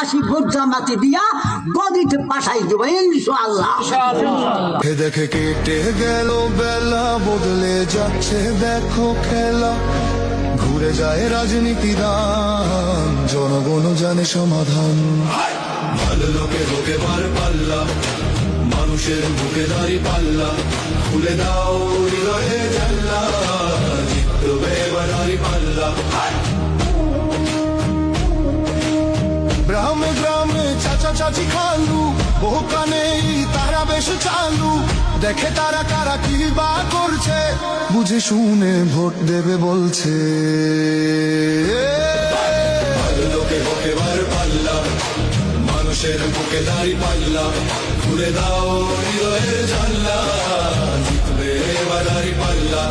80 vote জামাতে দিয়া গদিতে পাঠাই দেব ইনশাআল্লাহ। দেখে কেটে গেল বেলা, বদলে যাচ্ছে দেখো খেলা, ঘুরে যায় রাজনীতির দান, জনগণ জানে সমাধান। ভালো লোকে হোকে বার পাল্লা, মানুষের বুকে দাঁড়ি পাল্লা, খুলে দাও হৃদয়ে জানলা, জিতবে এবার দাঁড়ি পাল্লা। গ্রামে গ্রামে চাচা চাচি খালু, বহু কানে তারা বেশ চালু, দেখে তারা কারা কি বা করছে, বুঝে শুনে ভোট দেবে বলছে। ভালো লোকে হোকে বার পাল্লা, মানুষের বুকে দাঁড়ি পাল্লা, খুলে দাও হৃদয়ের জানলা, জিতবে এবার দাঁড়ি পাল্লা।